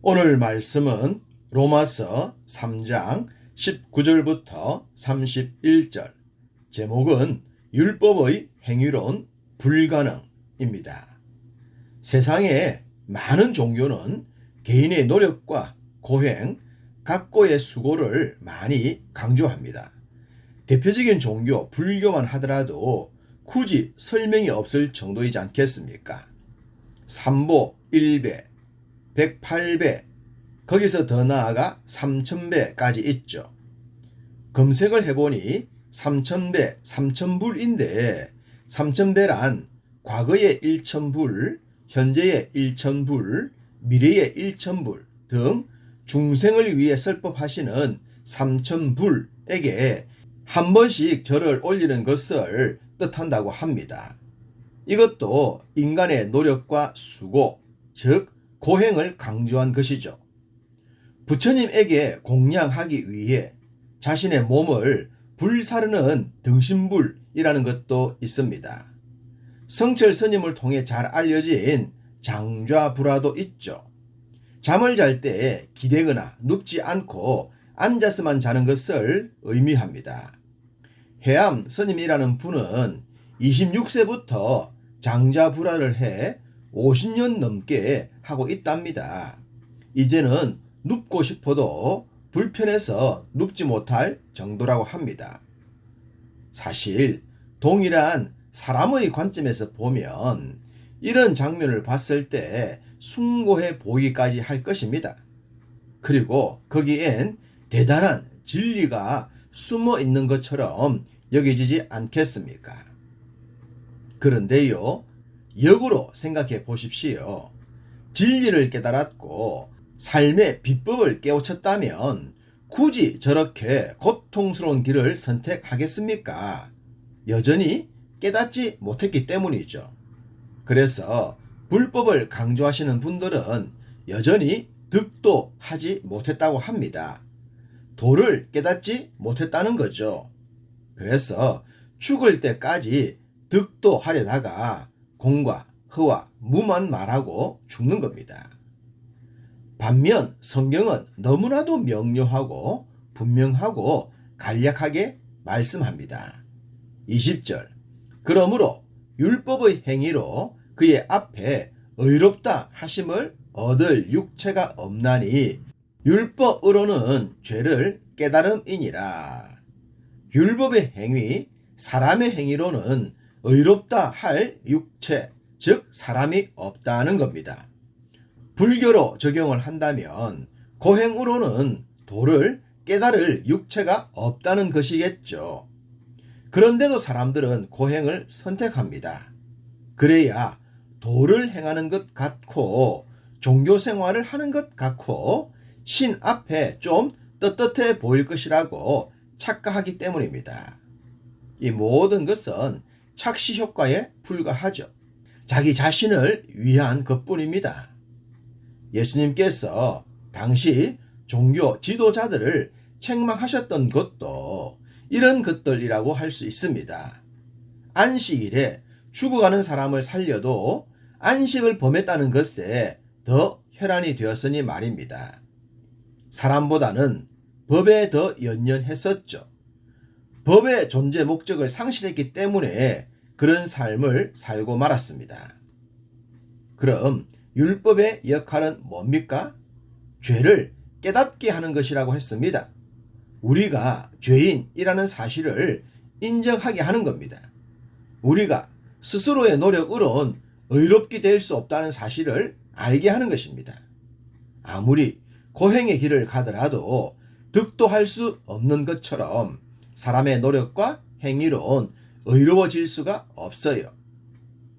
오늘 말씀은 로마서 3장 19절부터 31절, 제목은 율법의 행위론 불가능입니다. 세상에 많은 종교는 개인의 노력과 고행, 각고의 수고를 많이 강조합니다. 대표적인 종교 불교만 하더라도 굳이 설명이 없을 정도이지 않겠습니까? 삼보 1배, 108배, 거기서 더 나아가 3000배까지 있죠. 검색을 해보니 3000배, 3000불인데 3000배란 과거의 1000불, 현재의 1000불, 미래의 1000불 등 중생을 위해 설법하시는 3000불에게 한 번씩 절을 올리는 것을 뜻한다고 합니다. 이것도 인간의 노력과 수고, 즉 고행을 강조한 것이죠. 부처님에게 공양하기 위해 자신의 몸을 불사르는 등신불이라는 것도 있습니다. 성철 스님을 통해 잘 알려진 장좌불화도 있죠. 잠을 잘 때 기대거나 눕지 않고 앉아서만 자는 것을 의미합니다. 해암 스님이라는 분은 26세부터 장좌불화를 해 50년 넘게 하고 있답니다. 이제는 눕고 싶어도 불편해서 눕지 못할 정도라고 합니다. 사실 동일한 사람의 관점에서 보면 이런 장면을 봤을 때 숭고해 보이기까지 할 것입니다. 그리고 거기엔 대단한 진리가 숨어 있는 것처럼 여겨지지 않겠습니까? 그런데요, 역으로 생각해 보십시오. 진리를 깨달았고 삶의 비법을 깨우쳤다면 굳이 저렇게 고통스러운 길을 선택하겠습니까? 여전히 깨닫지 못했기 때문이죠. 그래서 불법을 강조하시는 분들은 여전히 득도 하지 못했다고 합니다. 도를 깨닫지 못했다는 거죠. 그래서 죽을 때까지 득도 하려다가 공과 허와 무만 말하고 죽는 겁니다. 반면 성경은 너무나도 명료하고 분명하고 간략하게 말씀합니다. 20절, 그러므로 율법의 행위로 그의 앞에 의롭다 하심을 얻을 육체가 없나니 율법으로는 죄를 깨달음이니라. 율법의 행위, 사람의 행위로는 의롭다 할 육체, 즉 사람이 없다는 겁니다. 불교로 적용을 한다면 고행으로는 도를 깨달을 육체가 없다는 것이겠죠. 그런데도 사람들은 고행을 선택합니다. 그래야 도를 행하는 것 같고 종교 생활을 하는 것 같고 신 앞에 좀 떳떳해 보일 것이라고 착각하기 때문입니다. 이 모든 것은 착시 효과에 불과하죠. 자기 자신을 위한 것뿐입니다. 예수님께서 당시 종교 지도자들을 책망하셨던 것도 이런 것들이라고 할 수 있습니다. 안식일에 죽어가는 사람을 살려도 안식을 범했다는 것에 더 혈안이 되었으니 말입니다. 사람보다는 법에 더 연연했었죠. 법의 존재 목적을 상실했기 때문에 그런 삶을 살고 말았습니다. 그럼 율법의 역할은 뭡니까? 죄를 깨닫게 하는 것이라고 했습니다. 우리가 죄인이라는 사실을 인정하게 하는 겁니다. 우리가 스스로의 노력으론 의롭게 될 수 없다는 사실을 알게 하는 것입니다. 아무리 고행의 길을 가더라도 득도할 수 없는 것처럼 사람의 노력과 행위론 의로워질 수가 없어요.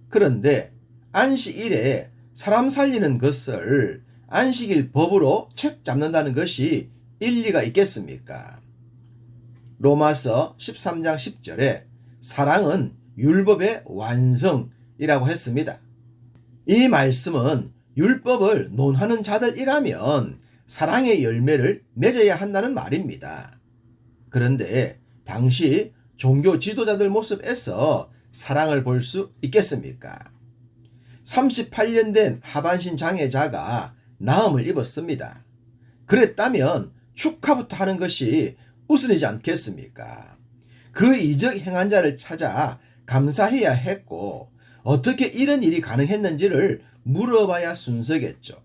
그런데 안식일에 사람 살리는 것을 안식일 법으로 책 잡는다는 것이 일리가 있겠습니까? 로마서 13장 10절에 사랑은 율법의 완성이라고 했습니다. 이 말씀은 율법을 논하는 자들이라면 사랑의 열매를 맺어야 한다는 말입니다. 그런데 당시 종교 지도자들 모습에서 사랑을 볼 수 있겠습니까? 38년 된 하반신 장애자가 나음을 입었습니다. 그랬다면 축하부터 하는 것이 우선이지 않겠습니까? 그 이적 행한 자를 찾아 감사해야 했고 어떻게 이런 일이 가능했는지를 물어봐야 순서겠죠.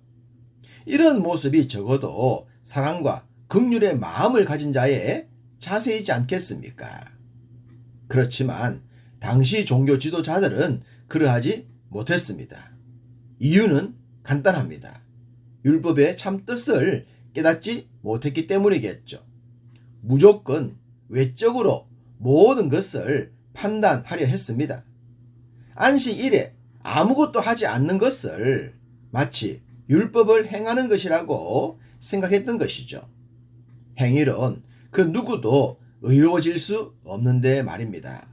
이런 모습이 적어도 사랑과 긍휼의 마음을 가진 자의 자세이지 않겠습니까? 그렇지만 당시 종교 지도자들은 그러하지 못했습니다. 이유는 간단합니다. 율법의 참 뜻을 깨닫지 못했기 때문이겠죠. 무조건 외적으로 모든 것을 판단하려 했습니다. 안식일에 아무것도 하지 않는 것을 마치 율법을 행하는 것이라고 생각했던 것이죠. 행위론 그 누구도 의로워질 수 없는데 말입니다.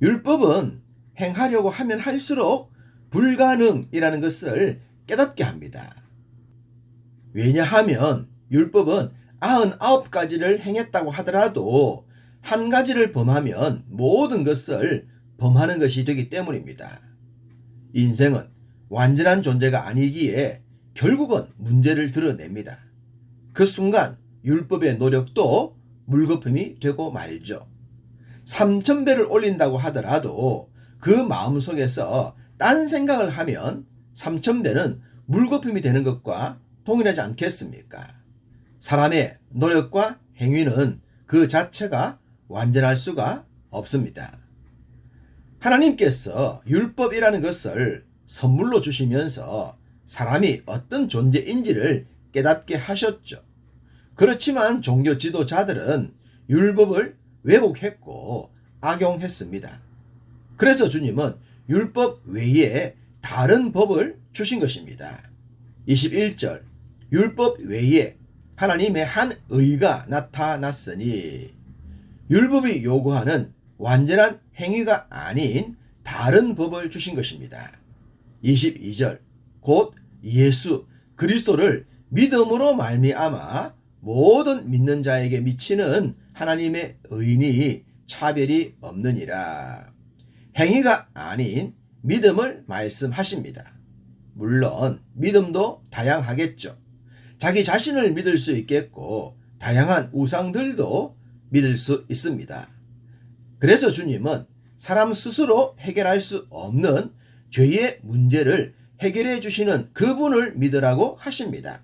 율법은 행하려고 하면 할수록 불가능이라는 것을 깨닫게 합니다. 왜냐하면 율법은 99가지를 행했다고 하더라도 한 가지를 범하면 모든 것을 범하는 것이 되기 때문입니다. 인생은 완전한 존재가 아니기에 결국은 문제를 드러냅니다. 그 순간 율법의 노력도 물거품이 되고 말죠. 3000배를 올린다고 하더라도 그 마음속에서 딴 생각을 하면 3000배는 물거품이 되는 것과 동일하지 않겠습니까? 사람의 노력과 행위는 그 자체가 완전할 수가 없습니다. 하나님께서 율법이라는 것을 선물로 주시면서 사람이 어떤 존재인지를 깨닫게 하셨죠. 그렇지만 종교 지도자들은 율법을 왜곡했고 악용했습니다. 그래서 주님은 율법 외에 다른 법을 주신 것입니다. 21절 율법 외에 하나님의 한 의가 나타났으니 율법이 요구하는 완전한 행위가 아닌 다른 법을 주신 것입니다. 22절 곧 예수 그리스도를 믿음으로 말미암아 모든 믿는 자에게 미치는 하나님의 의니 차별이 없느니라. 행위가 아닌 믿음을 말씀하십니다. 물론 믿음도 다양하겠죠. 자기 자신을 믿을 수 있겠고 다양한 우상들도 믿을 수 있습니다. 그래서 주님은 사람 스스로 해결할 수 없는 죄의 문제를 해결해 주시는 그분을 믿으라고 하십니다.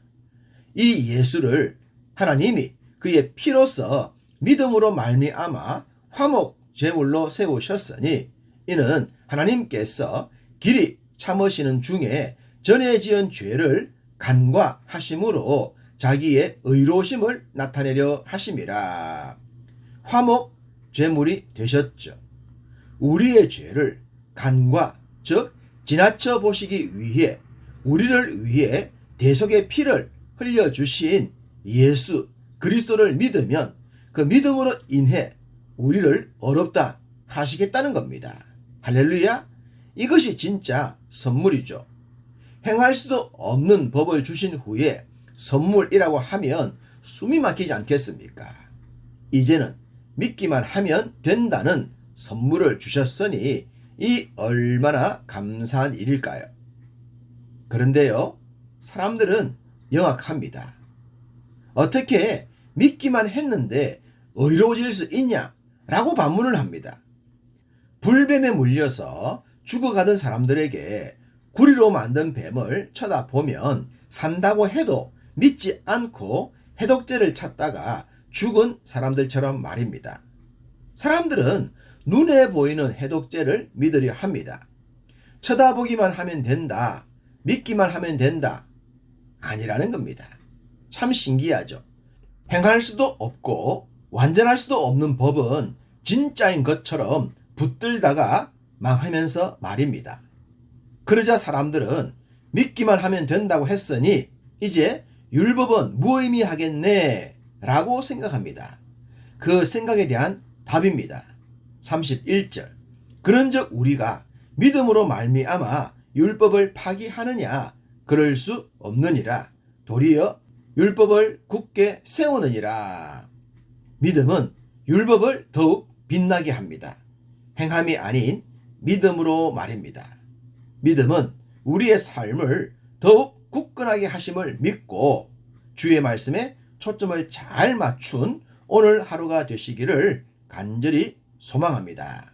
이 예수를 하나님이 그의 피로써 믿음으로 말미암아 화목 제물로 세우셨으니 이는 하나님께서 길이 참으시는 중에 전에 지은 죄를 간과하심으로 자기의 의로우심을 나타내려 하심이라. 화목 제물이 되셨죠. 우리의 죄를 간과 즉 지나쳐 보시기 위해 우리를 위해 대속의 피를 흘려주신 예수 그리스도를 믿으면 그 믿음으로 인해 우리를 어렵다 하시겠다는 겁니다. 할렐루야. 이것이 진짜 선물이죠. 행할 수도 없는 법을 주신 후에 선물이라고 하면 숨이 막히지 않겠습니까? 이제는 믿기만 하면 된다는 선물을 주셨으니 이 얼마나 감사한 일일까요? 그런데요, 사람들은 영악합니다. 어떻게 믿기만 했는데 의로워질 수 있냐라고 반문을 합니다. 불뱀에 물려서 죽어가던 사람들에게 구리로 만든 뱀을 쳐다보면 산다고 해도 믿지 않고 해독제를 찾다가 죽은 사람들처럼 말입니다. 사람들은 눈에 보이는 해독제를 믿으려 합니다. 쳐다보기만 하면 된다, 믿기만 하면 된다, 아니라는 겁니다. 참 신기하죠. 행할 수도 없고 완전할 수도 없는 법은 진짜인 것처럼 붙들다가 망하면서 말입니다. 그러자 사람들은 믿기만 하면 된다고 했으니 이제 율법은 무의미하겠네 라고 생각합니다. 그 생각에 대한 답입니다. 31절 그런즉 우리가 믿음으로 말미암아 율법을 파기하느냐 그럴 수 없느니라. 도리어 율법을 굳게 세우느니라. 믿음은 율법을 더욱 빛나게 합니다. 행함이 아닌 믿음으로 말입니다. 믿음은 우리의 삶을 더욱 굳건하게 하심을 믿고 주의 말씀에 초점을 잘 맞춘 오늘 하루가 되시기를 간절히 소망합니다.